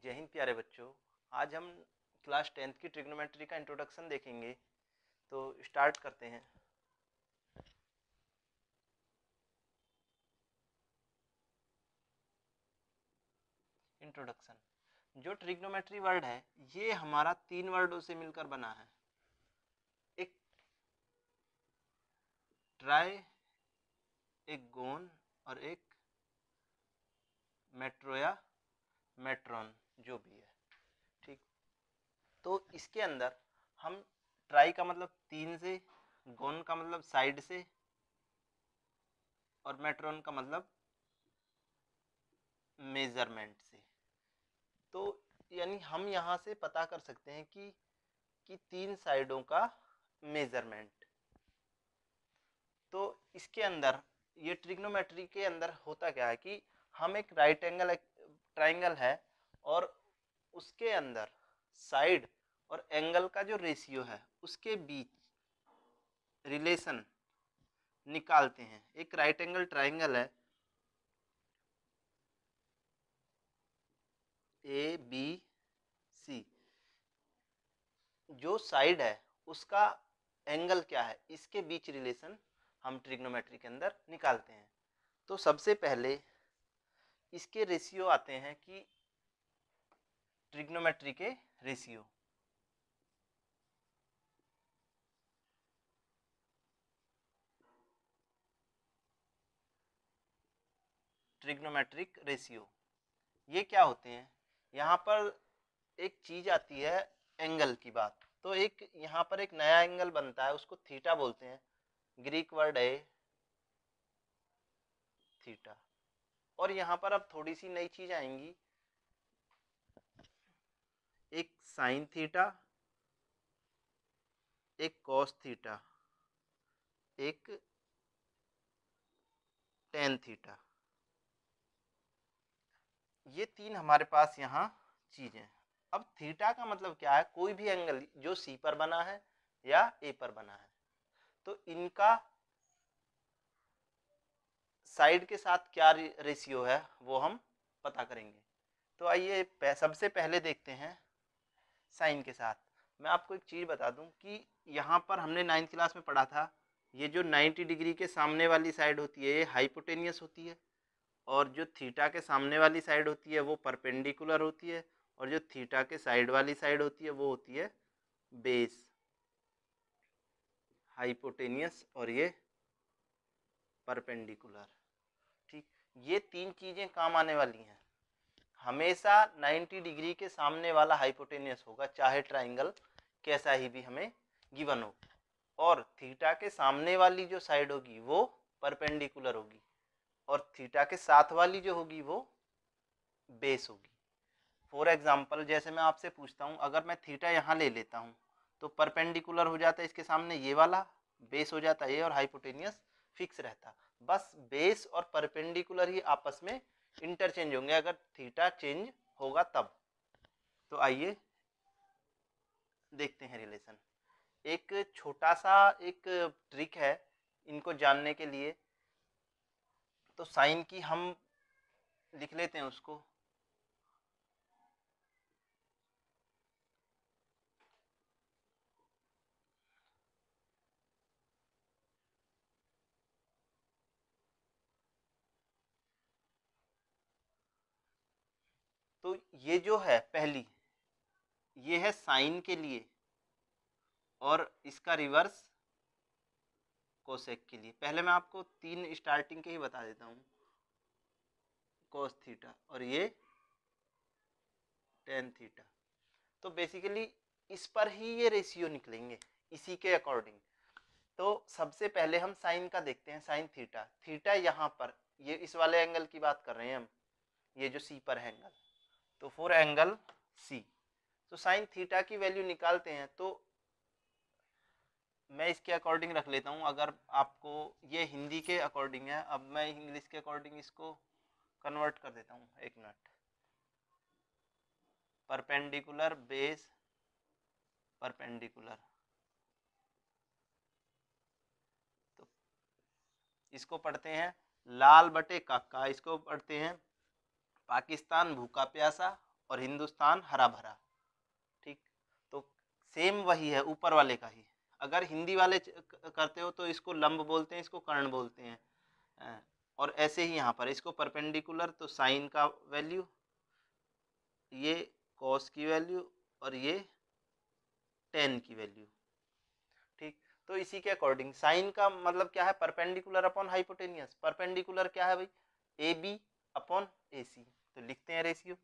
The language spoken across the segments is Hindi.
जय हिंद प्यारे बच्चों। आज हम क्लास 10th की ट्रिग्नोमेट्री का इंट्रोडक्शन देखेंगे। तो स्टार्ट करते हैं। इंट्रोडक्शन। जो ट्रिग्नोमेट्री वर्ड है ये हमारा 3 वर्डों से मिलकर बना है। एक ट्राई, एक गोन और एक मेट्रो या मेट्रॉन, जो भी है। ठीक, तो इसके अंदर हम ट्राई का मतलब 3 से, गोन का मतलब साइड से और मेट्रॉन का मतलब मेजरमेंट से। तो यानी हम यहाँ से पता कर सकते हैं कि 3 साइडों का मेजरमेंट। तो इसके अंदर ये ट्रिग्नोमेट्री के अंदर होता क्या है कि हम एक राइट एंगल ट्राइंगल है और उसके अंदर साइड और एंगल का जो रेशियो है उसके बीच रिलेशन निकालते हैं। एक राइट एंगल ट्राइंगल है ए बी सी, जो साइड है उसका एंगल क्या है इसके बीच रिलेशन हम ट्रिग्नोमेट्री के अंदर निकालते हैं। तो सबसे पहले इसके रेशियो आते हैं कि ट्रिग्नोमेट्री के रेशियो। ट्रिग्नोमेट्रिक रेशियो ये क्या होते हैं? यहाँ पर एक चीज आती है एंगल की बात। तो एक यहाँ पर एक नया एंगल बनता है, उसको थीटा बोलते हैं। ग्रीक वर्ड है थीटा। और यहाँ पर अब थोड़ी सी नई चीज आएंगी, एक साइन थीटा, एक कॉस थीटा, एक टेन थीटा। ये 3 हमारे पास यहाँ चीजें। अब थीटा का मतलब क्या है? कोई भी एंगल जो सी पर बना है या ए पर बना है, तो इनका साइड के साथ क्या रेशियो है वो हम पता करेंगे। तो आइए सबसे पहले देखते हैं साइन के साथ। मैं आपको एक चीज बता दूं कि यहाँ पर हमने 9th क्लास में पढ़ा था, ये जो 90 डिग्री के सामने वाली साइड होती है ये हाइपोटेनियस होती है, और जो थीटा के सामने वाली साइड होती है वो परपेंडिकुलर होती है, और जो थीटा के साइड वाली साइड होती है वो होती है बेस। हाइपोटेनियस और ये परपेंडिकुलर। ठीक, ये 3 चीजें काम आने वाली हैं। हमेशा 90 डिग्री के सामने वाला हाइपोटेनियस होगा, चाहे ट्राइंगल कैसा ही भी हमें गिवन हो, और थीटा के सामने वाली जो साइड होगी वो परपेंडिकुलर होगी, और थीटा के साथ वाली जो होगी वो बेस होगी। फॉर एग्जाम्पल जैसे मैं आपसे पूछता हूँ, अगर मैं थीटा यहाँ ले लेता हूँ तो परपेंडिकुलर हो जाता है इसके सामने ये वाला, बेस हो जाता है ये, और हाइपोटेनियस फिक्स रहता। बस बेस और परपेंडिकुलर ही आपस में इंटरचेंज होंगे अगर थीटा चेंज होगा तब। तो आइए देखते हैं रिलेशन। एक छोटा सा एक ट्रिक है इनको जानने के लिए। तो साइन की हम लिख लेते हैं उसको। तो ये जो है पहली, ये है साइन के लिए, और इसका रिवर्स कोसेक के लिए। पहले मैं आपको 3 स्टार्टिंग के ही बता देता हूँ। कोस थीटा और ये टेन थीटा। तो बेसिकली इस पर ही ये रेशियो निकलेंगे, इसी के अकॉर्डिंग। तो सबसे पहले हम साइन का देखते हैं। साइन थीटा, थीटा यहाँ पर ये इस वाले एंगल की बात कर रहे हैं हम, ये जो सी पर है एंगल, तो फॉर एंगल सी। तो साइन थीटा की वैल्यू निकालते हैं। तो मैं इसके अकॉर्डिंग रख लेता हूँ, अगर आपको ये हिंदी के अकॉर्डिंग है, अब मैं इंग्लिश के अकॉर्डिंग इसको कन्वर्ट कर देता हूँ। एक मिनट। परपेंडिकुलर बेस परपेंडिकुलर, तो इसको पढ़ते हैं लाल बटे काका, इसको पढ़ते हैं पाकिस्तान भूखा प्यासा, और हिंदुस्तान हरा भरा। ठीक, तो सेम वही है ऊपर वाले का ही। अगर हिंदी वाले करते हो तो इसको लंब बोलते हैं, इसको कर्ण बोलते हैं। और ऐसे ही यहाँ पर इसको परपेंडिकुलर, तो साइन का वैल्यू, ये कॉस की वैल्यू और ये टेन की वैल्यू। ठीक, तो इसी के अकॉर्डिंग साइन का मतलब क्या है, परपेंडिकुलर अपॉन हाइपोटेनियस। परपेंडिकुलर क्या है भाई, ए बी अपॉन ए सी। तो लिखते हैं ratio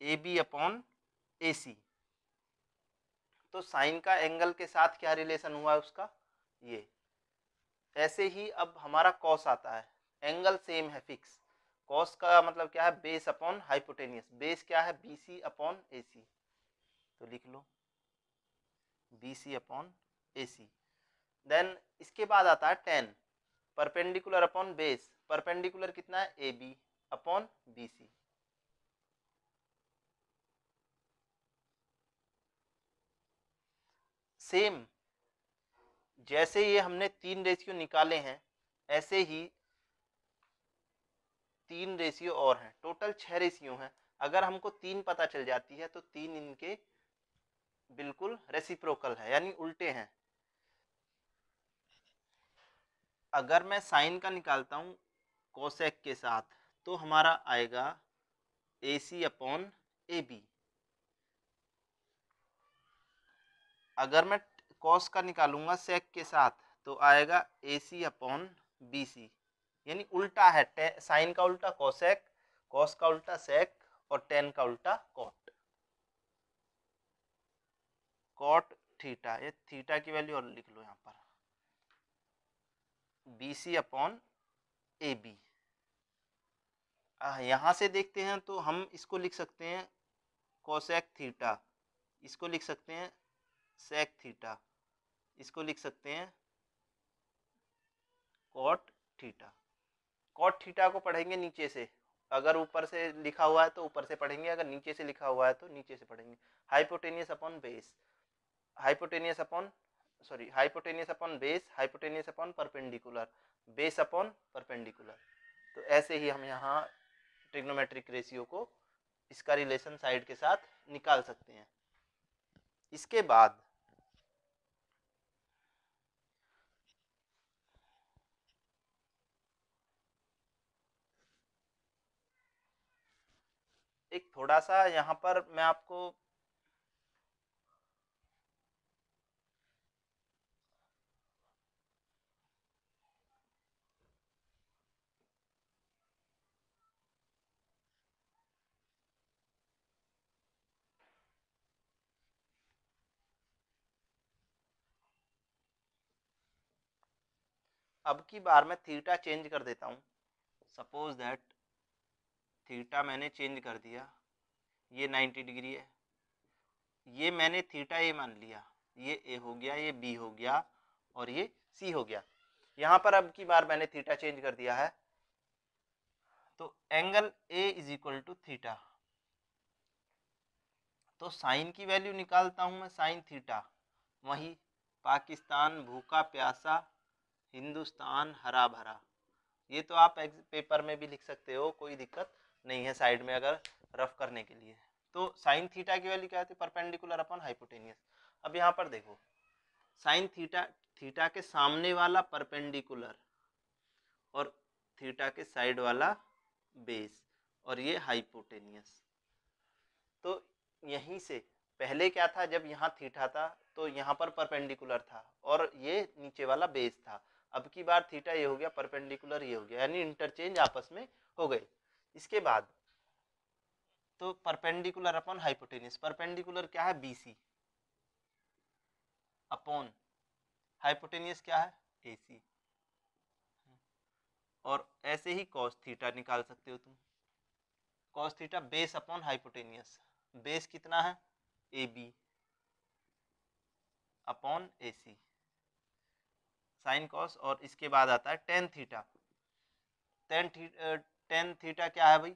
A B upon A C. तो साइन का एंगल के साथ क्या रिलेशन हुआ है उसका, ये। ऐसे ही अब हमारा कॉस आता है, एंगल सेम है फिक्स। कॉस का मतलब क्या है, बेस अपॉन हाइपोटेनियस। बेस क्या है, B C upon A C. तो लिख लो B C upon A C. Then इसके बाद आता है tan, perpendicular upon base. Perpendicular कितना है, A B upon B C. Same जैसे ये हमने 3 रेशियो निकाले हैं, ऐसे ही 3 रेशियो और हैं। टोटल 6 रेशियो हैं। अगर हमको 3 पता चल जाती है तो 3 इनके बिल्कुल रेसिप्रोकल है, यानी उल्टे हैं। अगर मैं साइन का निकालता हूँ कोसेक के साथ, तो हमारा आएगा ए सी अपॉन ए बी। अगर मैं कॉस का निकालूंगा सेक के साथ, तो आएगा ए सी अपॉन बी सी। यानी उल्टा है, साइन का उल्टा कोसेक, कॉस का उल्टा सेक और टेन का उल्टा कॉट। कॉट थीटा, ये थीटा की वैल्यू और लिख लो यहाँ पर, B C upon A B. यहाँ से देखते हैं तो हम इसको लिख सकते हैं कोसेक थीटा, इसको लिख सकते हैं सेक थीटा, इसको लिख सकते हैं कॉट थीटा। कॉट थीटा को पढ़ेंगे नीचे से, अगर ऊपर से लिखा हुआ है तो ऊपर से पढ़ेंगे, अगर नीचे से लिखा हुआ है तो नीचे से पढ़ेंगे। Hypotenuse upon base, hypotenuse upon hypotenuse upon base, hypotenuse upon perpendicular, base upon perpendicular. तो ऐसे ही हम यहाँ ट्रिग्नोमेट्रिक रेशियो को, इसका रिलेशन साइड के साथ निकाल सकते हैं। इसके बाद एक थोड़ा सा यहाँ पर मैं आपको अब की बार मैं थीटा चेंज कर देता हूँ। सपोज दैट थीटा मैंने चेंज कर दिया, ये 90 डिग्री है, ये मैंने थीटा ए मान लिया, ये ए हो गया, ये बी हो गया और ये सी हो गया। यहाँ पर अब की बार मैंने थीटा चेंज कर दिया है, तो angle A is equal to theta. तो साइन की वैल्यू निकालता हूँ मैं, साइन थीटा। वही पाकिस्तान भूखा प्यासा, हिंदुस्तान हरा भरा। ये तो आप पेपर में भी लिख सकते हो, कोई दिक्कत नहीं है साइड में अगर रफ करने के लिए। तो साइन थीटा की वैल्यू क्या होती है, परपेंडिकुलर अपॉन हाइपोटेनियस। अब यहाँ पर देखो, साइन थीटा, थीटा के सामने वाला परपेंडिकुलर और थीटा के साइड वाला बेस, और ये हाइपोटेनियस। तो यहीं से पहले क्या था, जब यहाँ थीटा था तो यहाँ पर परपेंडिकुलर था और ये नीचे वाला बेस था। अब की बार थीटा ये हो गया, परपेंडिकुलर ये हो गया, यानी इंटरचेंज आपस में हो गए। इसके बाद तो परपेंडिकुलर अपॉन हाइपोटेनियस, परपेंडिकुलर क्या है, बीसी अपॉन हाइपोटेनियस क्या है, एसी। और ऐसे ही कॉस थीटा निकाल सकते हो तुम, cos theta base upon hypotenuse. Base कितना है, A B upon A C, sine cos. और इसके बाद आता है टेन थीटा। टेन थीटा क्या है भाई,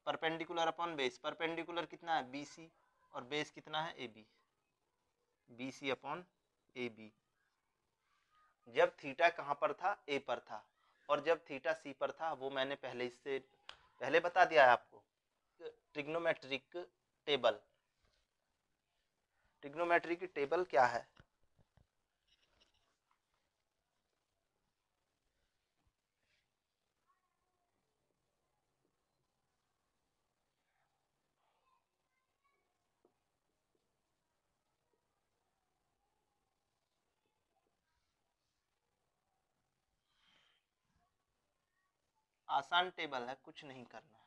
परपेंडिकुलर अपॉन बेस। परपेंडिकुलर कितना है, बी सी, और बेस कितना है, A B, B C upon A B. जब थीटा कहाँ पर था, ए पर था, और जब थीटा सी पर था वो मैंने पहले इससे पहले बता दिया है आपको। Trigonometric table. ट्रिग्नोमेट्रिक टेबल क्या है? आसान टेबल है, कुछ नहीं करना।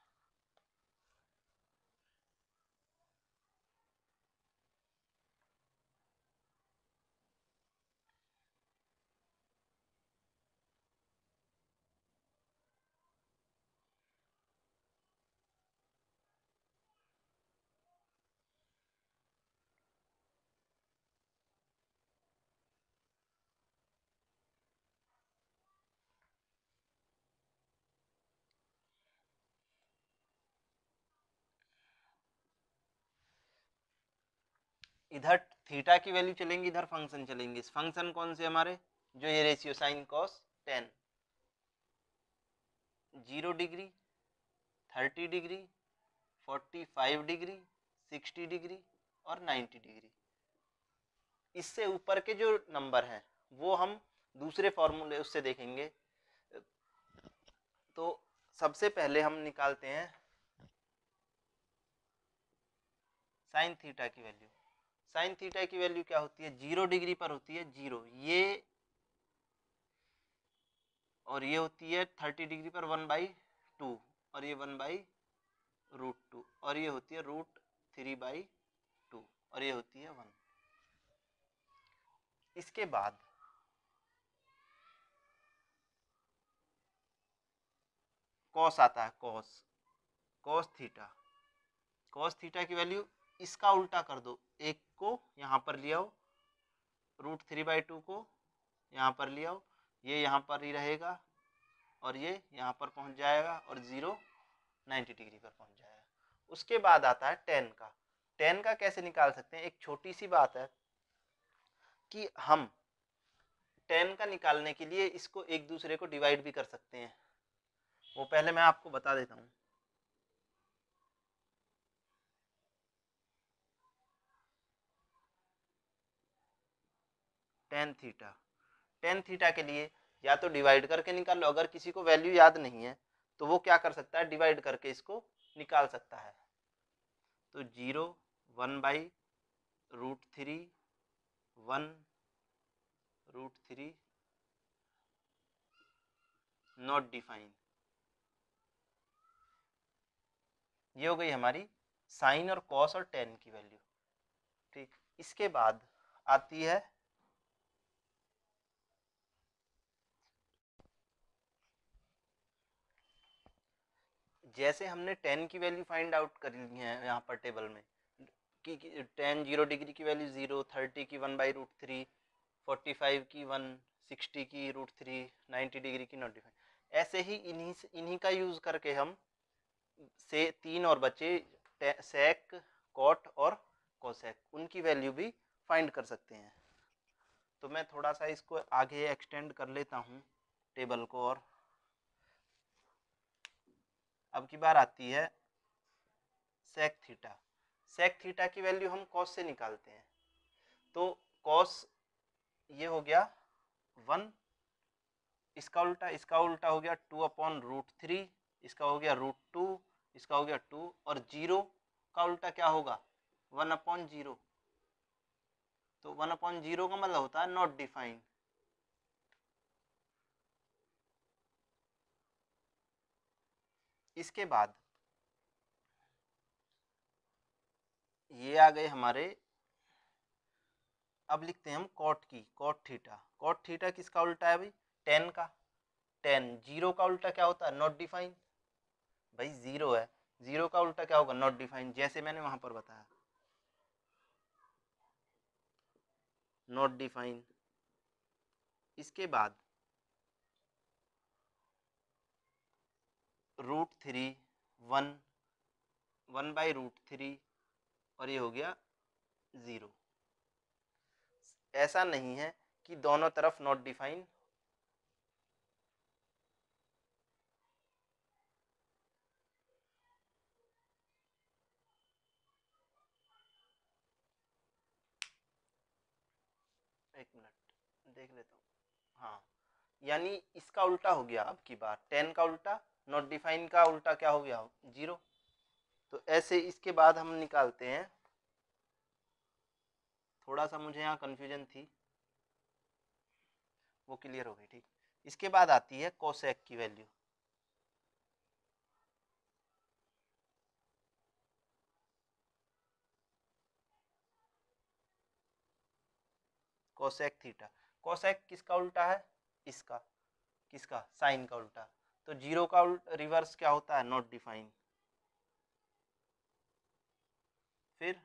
इधर थीटा की वैल्यू चलेंगी, इधर फंक्शन चलेंगे। फंक्शन कौन से हमारे? जो ये ratio sine cos tan. 0 degree, 30 degree, 45 degree, 60 degree और 90 डिग्री। इससे ऊपर के जो नंबर हैं वो हम दूसरे फॉर्मूले उससे देखेंगे। तो सबसे पहले हम निकालते हैं साइन थीटा की वैल्यू। साइन थीटा की वैल्यू क्या होती है? 0 डिग्री पर होती है 0, ये और ये होती है 30 डिग्री पर 1/2 और ये 1/√2 और ये होती है √3/2 और ये होती है 1। इसके बाद कॉस आता है, कॉस थीटा। कॉस थीटा की वैल्यू इसका उल्टा कर दो, एक को यहाँ पर ले आओ, √3/2 को यहाँ पर ले आओ, ये यहाँ पर ही रहेगा और ये यहाँ पर पहुँच जाएगा और 90 डिग्री पर पहुँच जाएगा। उसके बाद आता है टेन का। टेन का कैसे निकाल सकते हैं? एक छोटी सी बात है कि हम टेन का निकालने के लिए इसको एक दूसरे को डिवाइड भी कर सकते हैं। वो पहले मैं आपको बता देता हूँ। टेन थीटा के लिए या तो डिवाइड करके निकाल लो, अगर किसी को वैल्यू याद नहीं है तो वो क्या कर सकता है? डिवाइड करके इसको निकाल सकता है। तो 0, 1/√3, 1√3 नॉट डिफाइन। ये हो गई हमारी साइन और कॉस और टेन की वैल्यू। ठीक, इसके बाद आती है जैसे हमने टेन की वैल्यू फाइंड आउट कर ली है यहाँ पर टेबल में कि टेन 0 डिग्री की वैल्यू 0, 30 की 1/√3, 45 की 1, 60 की √3, 90 डिग्री की नॉट डिफाइन। ऐसे ही इन्हीं का यूज करके हम से 3 और बचे सेक, कॉट और कोसेक, उनकी वैल्यू भी फाइंड कर सकते हैं। तो मैं थोड़ा सा इसको आगे एक्सटेंड कर लेता हूँ टेबल को। और अब की बार आती है सेक थीटा। सेक थीटा की वैल्यू हम कॉस से निकालते हैं। तो कॉस ये हो गया 1, इसका उल्टा हो गया 2/√3, इसका हो गया √2, इसका हो गया 2 और 0 का उल्टा क्या होगा? 1/0। तो 1/0 का मतलब होता है नॉट डिफाइंड। इसके बाद ये आ गए हमारे। अब लिखते हैं हम कॉट थीटा। कॉट थीटा किसका उल्टा है भाई? टेन का। टेन 0 का उल्टा क्या होता है? Not define. भाई 0 है, 0 का उल्टा क्या होगा? नॉट डिफाइन, जैसे मैंने वहां पर बताया, नॉट डिफाइन। इसके बाद √3, 1, 1/√3 और ये हो गया 0। ऐसा नहीं है कि दोनों तरफ नॉट डिफाइन। देख लेता हूँ। हाँ, यानी इसका उल्टा हो गया अब की बार, 10 का उल्टा, नॉट डिफाइन का उल्टा क्या हो गया, 0। तो ऐसे इसके बाद हम निकालते हैं, थोड़ा सा मुझे यहाँ कंफ्यूजन थी, वो क्लियर हो गई। ठीक, इसके बाद आती है कोसेक की वैल्यू। कोसेक थीटा, कोसेक किसका उल्टा है, इसका, किसका, साइन का उल्टा। तो 0 का रिवर्स क्या होता है, नॉट डिफाइन, फिर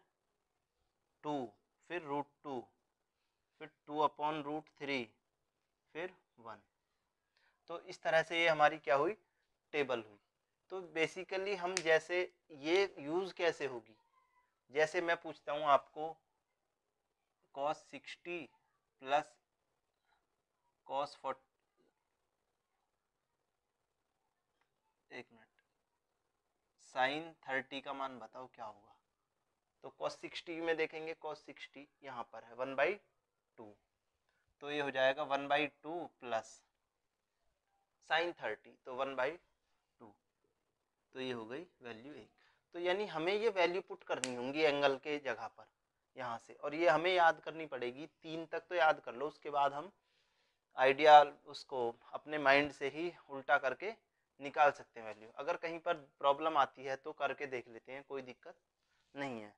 2, फिर √2, फिर 2/√3, फिर 1। तो इस तरह से ये हमारी क्या हुई, टेबल हुई। तो बेसिकली हम जैसे ये यूज कैसे होगी, जैसे मैं पूछता हूँ आपको cos 60 प्लस cos 40, एक मिनट, sin 30 का मान बताओ क्या होगा। तो cos 60 में देखेंगे, cos 60 यहाँ पर है 1/2, तो ये हो जाएगा 1/2 प्लस sin 30, तो 1/2, तो ये हो गई वैल्यू 1। तो यानी हमें ये वैल्यू पुट करनी होंगी एंगल के जगह पर यहाँ से, और ये हमें याद करनी पड़ेगी, 3 तक तो याद कर लो, उसके बाद हम आइडिया उसको अपने माइंड से ही उल्टा करके निकाल सकते हैं वैल्यू। अगर कहीं पर प्रॉब्लम आती है तो करके देख लेते हैं, कोई दिक्कत नहीं है।